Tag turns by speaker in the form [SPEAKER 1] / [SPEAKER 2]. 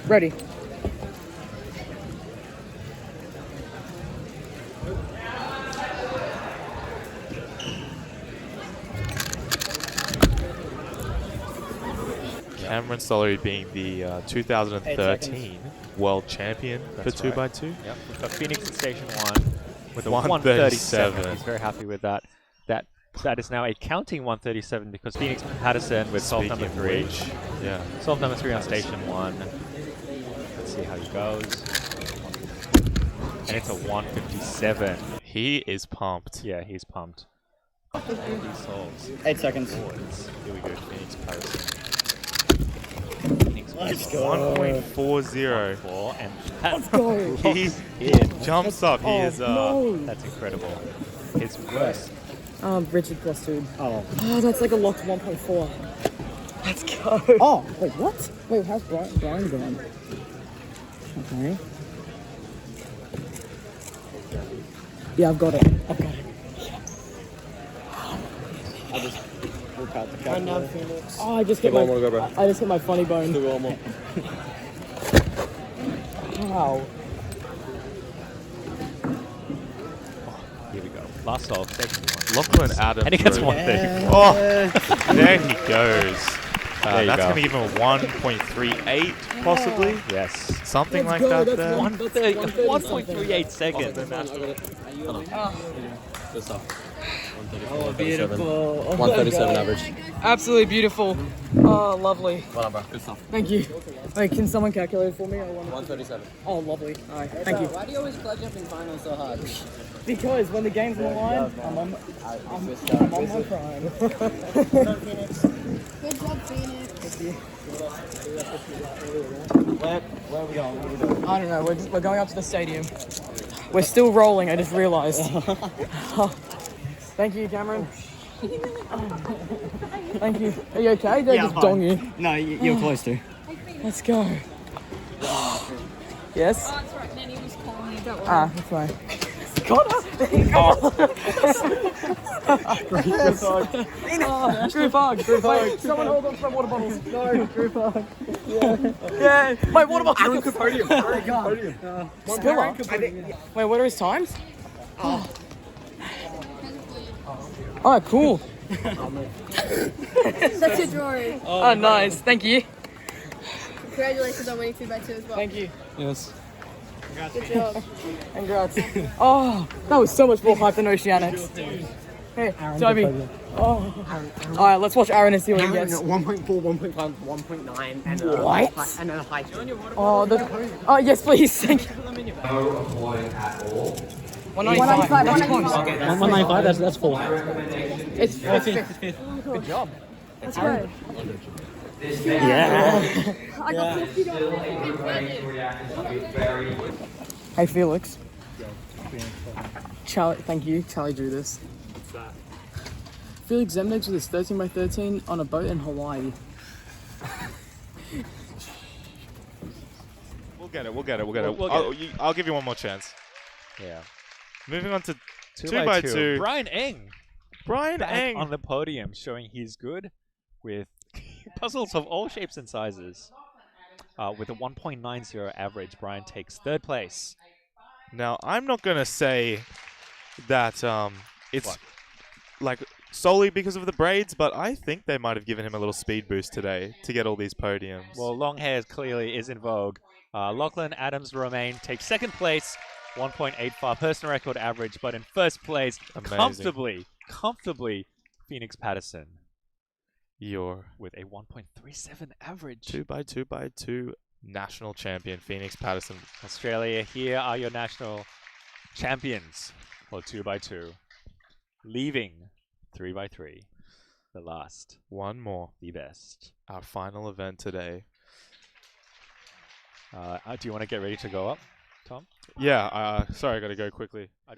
[SPEAKER 1] Ready.
[SPEAKER 2] Cameron Stollery being the 2013 world champion for 2x2.
[SPEAKER 3] Yep, we've got Phoenix in Station 1 with a
[SPEAKER 2] 137.
[SPEAKER 3] 137. He's very happy with that. That is now a counting 137 because Phoenix Patterson with solve number 3.
[SPEAKER 2] Which, yeah.
[SPEAKER 3] Solve number 3 on Station 1. Let's see how he goes. And it's a 157.
[SPEAKER 2] He is pumped.
[SPEAKER 3] Yeah, he's pumped.
[SPEAKER 4] He solves.
[SPEAKER 1] 8 seconds.
[SPEAKER 4] Boards. Here we go, Phoenix Patterson.
[SPEAKER 1] Let's go.
[SPEAKER 2] 1.40.
[SPEAKER 3] 4 and
[SPEAKER 1] Let's go.
[SPEAKER 2] He jumps up. He is.
[SPEAKER 1] No.
[SPEAKER 3] that's incredible. His worst.
[SPEAKER 1] Richard plus 2.
[SPEAKER 5] Oh.
[SPEAKER 1] Oh, that's like a locked 1.4. Let's go. Oh, wait, what? Wait, how's Bryan going? Okay. Yeah, I've got it.
[SPEAKER 5] I just work out the calculator.
[SPEAKER 1] Oh, I just hit my funny bone.
[SPEAKER 5] Do one more.
[SPEAKER 1] Wow.
[SPEAKER 3] Here we go. Last solve, Station 1.
[SPEAKER 2] Lachlan Adams.
[SPEAKER 3] And he gets
[SPEAKER 2] Rubik.
[SPEAKER 3] 130.
[SPEAKER 2] Oh, there he goes.
[SPEAKER 3] There you
[SPEAKER 2] that's
[SPEAKER 3] go.
[SPEAKER 2] going to give him a 1.38, possibly.
[SPEAKER 3] Yes.
[SPEAKER 2] Something
[SPEAKER 1] Let's
[SPEAKER 2] like
[SPEAKER 1] go,
[SPEAKER 2] that
[SPEAKER 1] that's
[SPEAKER 2] there.
[SPEAKER 3] 1.38 seconds.
[SPEAKER 5] Good stuff.
[SPEAKER 1] Oh, beautiful.
[SPEAKER 5] 137 average.
[SPEAKER 1] Absolutely beautiful. Oh, lovely.
[SPEAKER 5] Well done, bro. Good stuff.
[SPEAKER 1] Thank you. Wait, can someone calculate it for me?
[SPEAKER 5] 137.
[SPEAKER 1] Oh, lovely. All right, thank you.
[SPEAKER 5] Why do you always clutch up in finals so hard?
[SPEAKER 1] Because when the game's on the line, I'm on my prime.
[SPEAKER 6] Good job, Phoenix.
[SPEAKER 5] Where are we going? What are we doing?
[SPEAKER 1] I don't know. We're going up to the stadium. We're still rolling. I just realized. Thank you, Cameron. Thank you. Are you okay? Did I just dong you?
[SPEAKER 5] No, you're close to.
[SPEAKER 1] Let's go. Yes?
[SPEAKER 6] Oh, that's right. Nanny was calling me. Don't worry.
[SPEAKER 1] Ah, that's fine. God! Group hug. Wait, someone hold on to my water bottles. No, group hug. Yeah. Wait, water bottles.
[SPEAKER 5] Aaron Podium.
[SPEAKER 1] Spiller. Wait, what are his times? Oh, cool.
[SPEAKER 6] That's your drawing.
[SPEAKER 1] Oh, nice. Thank you.
[SPEAKER 6] Congratulations on winning 2x2 as well.
[SPEAKER 1] Thank you.
[SPEAKER 5] Yes.
[SPEAKER 6] Good job.
[SPEAKER 1] Congrats. Oh, that was so much more hype than Oceanics. Hey, Toby. Oh. All right, let's watch Aaron and see what he gets.
[SPEAKER 5] 1.4, 1.5, 1.9, and
[SPEAKER 1] What?
[SPEAKER 5] And a high.
[SPEAKER 1] Oh, yes, please. Thank you.
[SPEAKER 7] No applauding at all.
[SPEAKER 1] 195. That's close.
[SPEAKER 5] 195, that's full.
[SPEAKER 1] It's fifth. Good job.
[SPEAKER 6] That's right.
[SPEAKER 5] Yeah.
[SPEAKER 6] I got $50.
[SPEAKER 7] Still a great reaction. Very
[SPEAKER 1] Hey, Felix. Charlie, thank you. Charlie drew this. Felix Zemnick with his 13x13 on a boat in Hawaii.
[SPEAKER 2] We'll get it. We'll get it. I'll give you one more chance.
[SPEAKER 3] Yeah.
[SPEAKER 2] Moving on to
[SPEAKER 3] 2x2.
[SPEAKER 2] 2x2.
[SPEAKER 3] Bryan Eng.
[SPEAKER 2] Bryan
[SPEAKER 3] Back
[SPEAKER 2] Eng.
[SPEAKER 3] on the podium, showing he's good with puzzles of all shapes and sizes. With a 1.90 average, Bryan takes 3rd place.
[SPEAKER 2] Now, I'm not going to say that it's
[SPEAKER 3] What?
[SPEAKER 2] like solely because of the braids, but I think they might have given him a little speed boost today to get all these podiums.
[SPEAKER 3] Well, long hair clearly is in vogue. Lachlan Adams Romaine takes 2nd place, 1.85 personal record average, but in 1st place,
[SPEAKER 2] Amazing.
[SPEAKER 3] comfortably, Phoenix Patterson
[SPEAKER 2] Your
[SPEAKER 3] with a 1.37 average.
[SPEAKER 2] 2x2x2 national champion, Phoenix Patterson.
[SPEAKER 3] Australia, here are your national champions for 2x2. Leaving 3x3. The last,
[SPEAKER 2] One more.
[SPEAKER 3] the best.
[SPEAKER 2] Our final event today.
[SPEAKER 3] Do you want to get ready to go up, Tom?
[SPEAKER 2] Yeah, sorry, I got to go quickly.
[SPEAKER 3] I